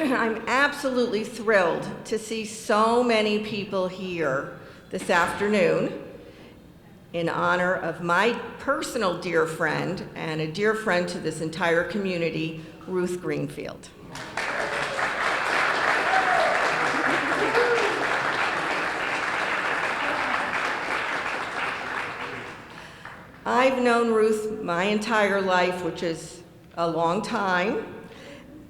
I'm absolutely thrilled to see so many people here this afternoon in honor of my personal dear friend and a dear friend to this entire community, Ruth Greenfield. I've known Ruth my entire life, which is a long time,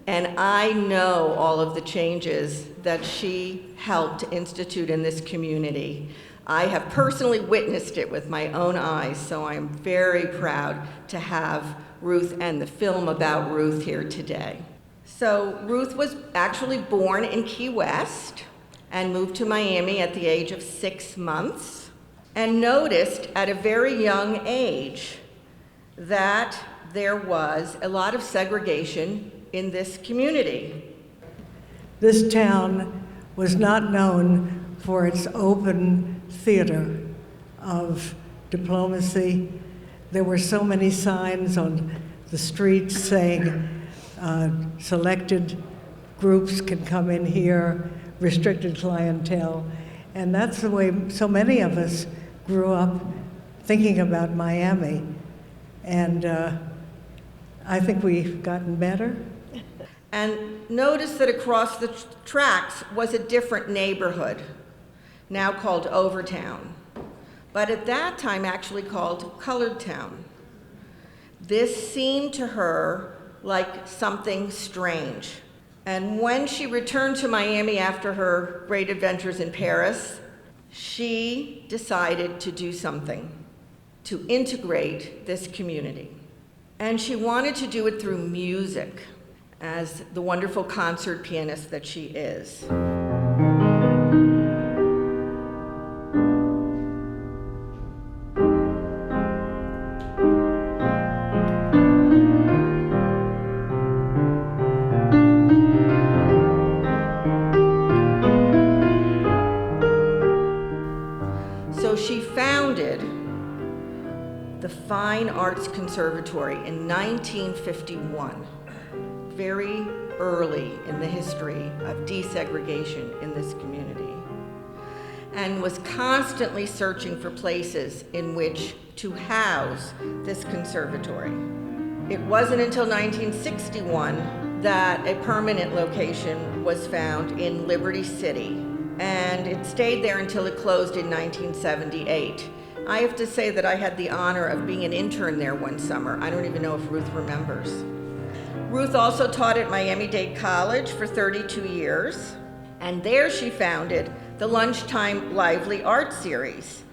and I know all of the changes that she helped institute in this community. I have personally witnessed it with my own eyes, so I'm very proud to have Ruth and the film about Ruth here today. So Ruth was actually born in Key West and moved to Miami at the age of 6 months, and noticed at a very young age that there was a lot of segregation in this community. This town was not known for its open theater of diplomacy. There were so many signs on the streets saying selected groups can come in here, restricted clientele. And that's the way so many of us grew up thinking about Miami. And I think we've gotten better. And notice that across the tracks was a different neighborhood, now called Overtown, but at that time actually called Colored Town. This seemed to her like something strange. And when she returned to Miami after her great adventures in Paris, she decided to do something to integrate this community. And she wanted to do it through music, as the wonderful concert pianist that she is. So she founded the Fine Arts Conservatory in 1951, very early in the history of desegregation in this community, and was constantly searching for places in which to house this conservatory. It wasn't until 1961 that a permanent location was found in Liberty City, and it stayed there until it closed in 1978. I have to say that I had the honor of being an intern there one summer. I don't even know if Ruth remembers. Ruth also taught at Miami Dade College for 32 years, and there she founded the Lunchtime Lively Arts Series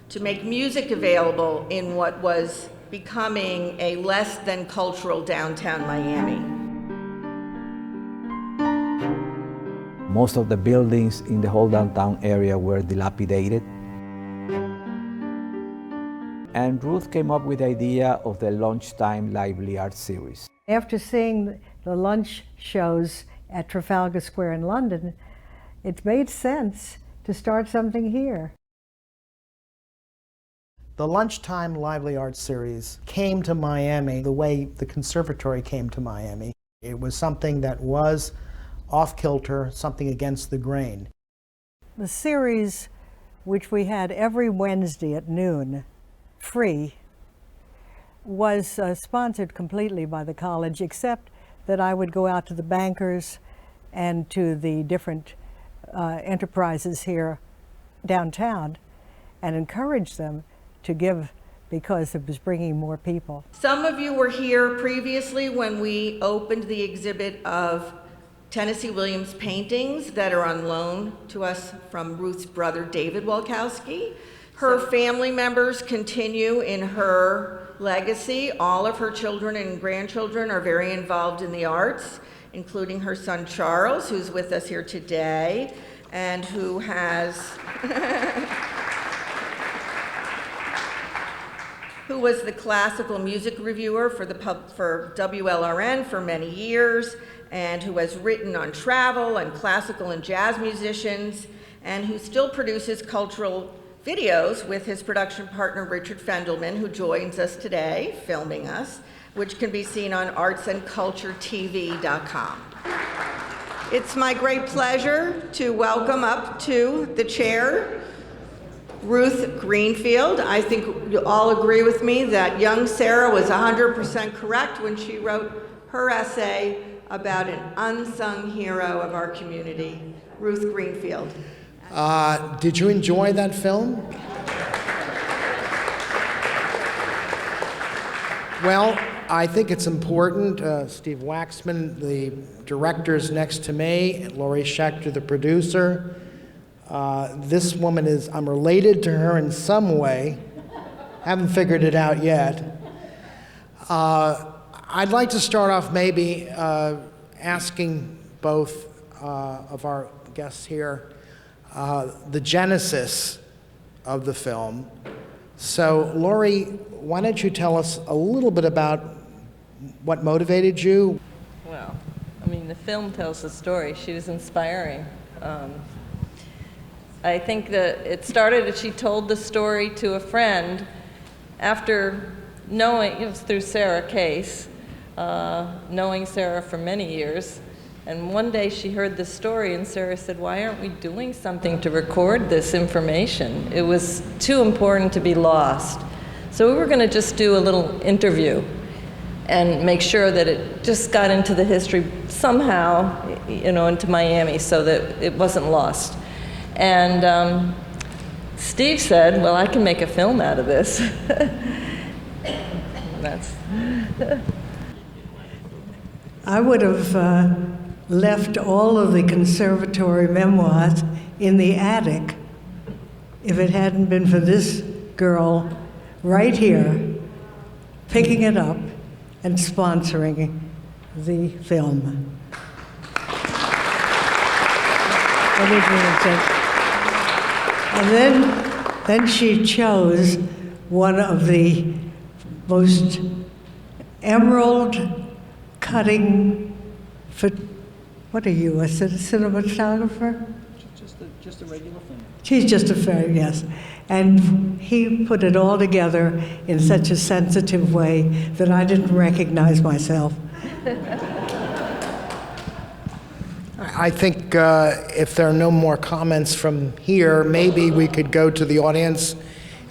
to make music available in what was becoming a less than cultural downtown Miami. Most of the buildings in the whole downtown area were dilapidated. And Ruth came up with the idea of the Lunchtime Lively Arts Series. After seeing the lunch shows at Trafalgar Square in London, it made sense to start something here. The Lunchtime Lively Arts Series came to Miami the way the conservatory came to Miami. It was something that was off-kilter, something against the grain. The series, which we had every Wednesday at noon, free, was sponsored completely by the college, except that I would go out to the bankers and to the different enterprises here downtown and encourage them to give, because it was bringing more people. Some of you were here previously when we opened the exhibit of Tennessee Williams paintings that are on loan to us from Ruth's brother, David Walkowski. Her family members continue in her legacy. All of her children and grandchildren are very involved in the arts, including her son Charles, who's with us here today, and who has who was the classical music reviewer for WLRN for many years, and who has written on travel and classical and jazz musicians, and who still produces cultural videos with his production partner Richard Fendelman, who joins us today, filming us, which can be seen on artsandculturetv.com. It's my great pleasure to welcome up to the chair Ruth Greenfield. I think you all agree with me that young Sarah was 100% correct when she wrote her essay about an unsung hero of our community, Ruth Greenfield. Did you enjoy that film? Well, I think it's important. Steve Waxman, the director, is next to me, and Laurie Schechter, the producer. This woman I'm related to her in some way. Haven't figured it out yet. I'd like to start off maybe asking both of our guests here the genesis of the film. So, Laurie, why don't you tell us a little bit about what motivated you? Well, I mean, the film tells the story. She was inspiring. I think that it started that she told the story to a friend after knowing, it was through Sarah Case, knowing Sarah for many years. And one day she heard the story and Sarah said, why aren't we doing something to record this information? It was too important to be lost. So we were going to just do a little interview and make sure that it just got into the history somehow, into Miami so that it wasn't lost. And Steve said, well, I can make a film out of this. I would have left all of the conservatory memoirs in the attic if it hadn't been for this girl right here picking it up and sponsoring the film. And then she chose one of the most emerald cutting, what are you, a cinematographer? Just a regular film. She's just a fair, yes. And he put it all together in such a sensitive way that I didn't recognize myself. I think if there are no more comments from here, maybe we could go to the audience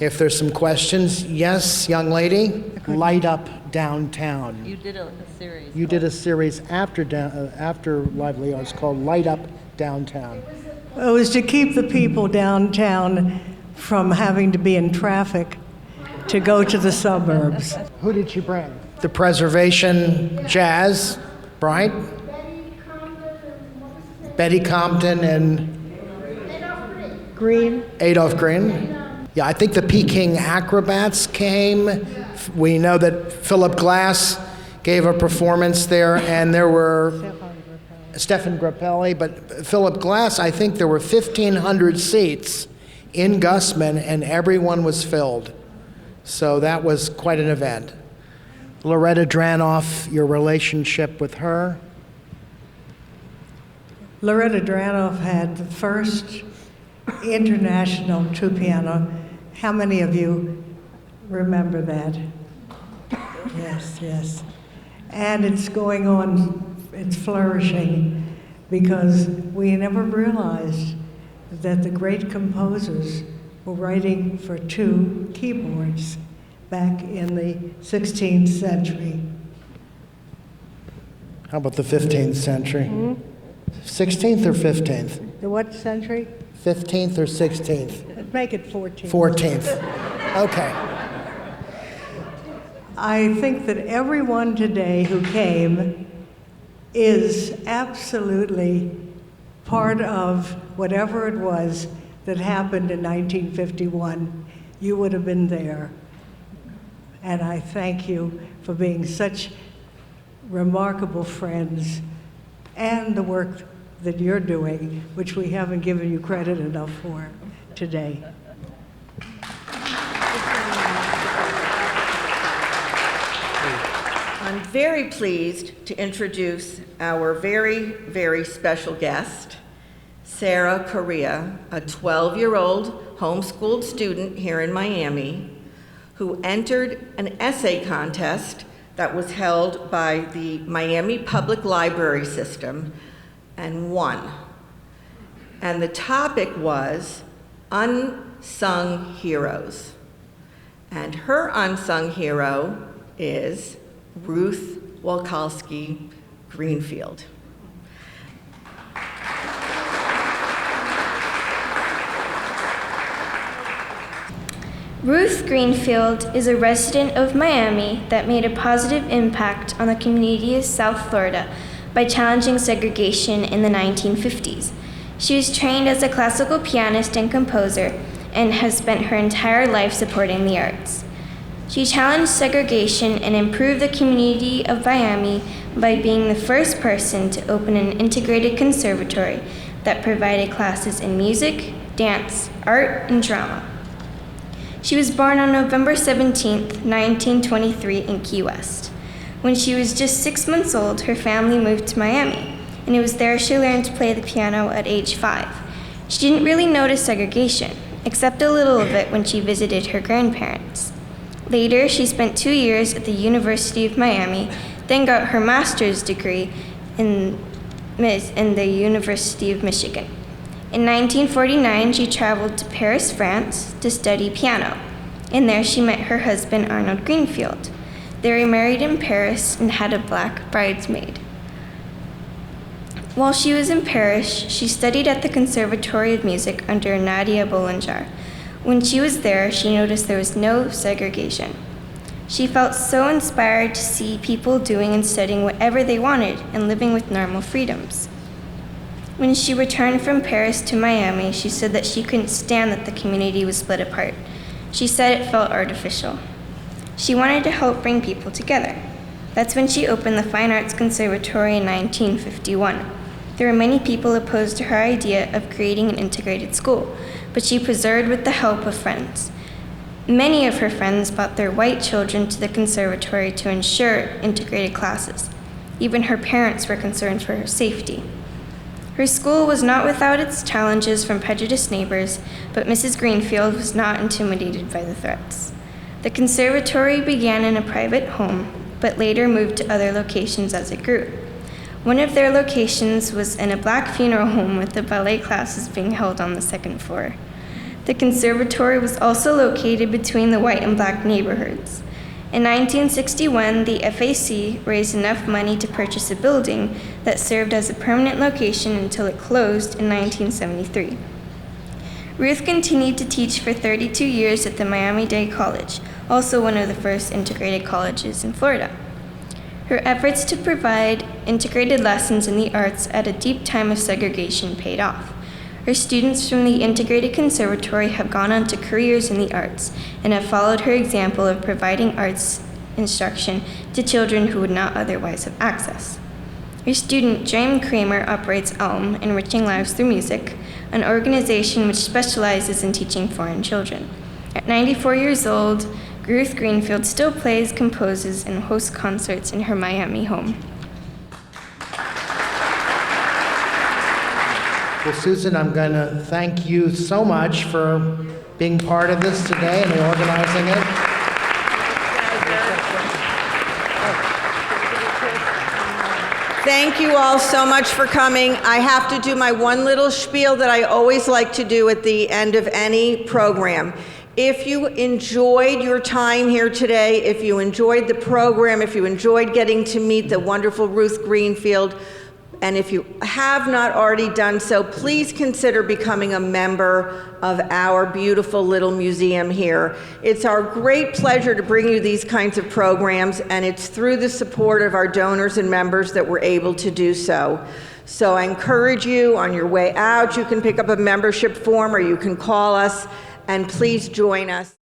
if there's some questions. Yes, young lady? Light Up Downtown. You did a series. You did a series after Lively Arts called Light Up Downtown. It was to keep the people downtown from having to be in traffic to go to the suburbs. Who did you bring? The Preservation Jazz, right? Betty Compton and Green. Adolph Green. Yeah, I think the Peking Acrobats came. We know that Philip Glass gave a performance there, and there were Stefan Grappelli, but Philip Glass, I think there were 1,500 seats in Gussman, and everyone was filled. So that was quite an event. Loretta Dranoff, your relationship with her? Loretta Dranoff had the first international two-piano. How many of you remember that? Yes, yes. And it's going on, it's flourishing, because we never realized that the great composers were writing for two keyboards back in the 16th century. How about the 15th century? 16th or 15th? The what century? 15th or 16th? Make it 14th. 14th. Okay. I think that everyone today who came is absolutely part of whatever it was that happened in 1951. You would have been there. And I thank you for being such remarkable friends and the work that you're doing, which we haven't given you credit enough for today. I'm very pleased to introduce our very, very special guest, Sarah Correa, a 12-year-old homeschooled student here in Miami who entered an essay contest that was held by the Miami Public Library System And the topic was unsung heroes. And her unsung hero is Ruth Greenfield. Ruth Greenfield is a resident of Miami that made a positive impact on the community of South Florida by challenging segregation in the 1950s. She was trained as a classical pianist and composer and has spent her entire life supporting the arts. She challenged segregation and improved the community of Miami by being the first person to open an integrated conservatory that provided classes in music, dance, art, and drama. She was born on November 17, 1923 in Key West. When she was just 6 months old, her family moved to Miami, and it was there she learned to play the piano at age 5. She didn't really notice segregation, except a little of it when she visited her grandparents. Later, she spent 2 years at the University of Miami, then got her master's degree in the University of Michigan. In 1949, she traveled to Paris, France, to study piano, and there she met her husband, Arnold Greenfield. They were married in Paris and had a black bridesmaid. While she was in Paris, she studied at the Conservatory of Music under Nadia Boulanger. When she was there, she noticed there was no segregation. She felt so inspired to see people doing and studying whatever they wanted and living with normal freedoms. When she returned from Paris to Miami, she said that she couldn't stand that the community was split apart. She said it felt artificial. She wanted to help bring people together. That's when she opened the Fine Arts Conservatory in 1951. There were many people opposed to her idea of creating an integrated school, but she persevered with the help of friends. Many of her friends brought their white children to the conservatory to ensure integrated classes. Even her parents were concerned for her safety. Her school was not without its challenges from prejudiced neighbors, but Mrs. Greenfield was not intimidated by the threats. The conservatory began in a private home, but later moved to other locations as it grew. One of their locations was in a black funeral home with the ballet classes being held on the second floor. The conservatory was also located between the white and black neighborhoods. In 1961, the FAC raised enough money to purchase a building that served as a permanent location until it closed in 1973. Ruth continued to teach for 32 years at the Miami Dade College, also one of the first integrated colleges in Florida. Her efforts to provide integrated lessons in the arts at a deep time of segregation paid off. Her students from the Integrated Conservatory have gone on to careers in the arts and have followed her example of providing arts instruction to children who would not otherwise have access. Her student, James Kramer, operates Elm, Enriching Lives Through Music, an organization which specializes in teaching foreign children. At 94 years old, Ruth Greenfield still plays, composes, and hosts concerts in her Miami home. Well, Susan, I'm going to thank you so much for being part of this today and organizing it. Thank you all so much for coming. I have to do my one little spiel that I always like to do at the end of any program. If you enjoyed your time here today, if you enjoyed the program, if you enjoyed getting to meet the wonderful Ruth Greenfield, and if you have not already done so, please consider becoming a member of our beautiful little museum here. It's our great pleasure to bring you these kinds of programs, and it's through the support of our donors and members that we're able to do so. So I encourage you, on your way out, you can pick up a membership form or you can call us, and please join us.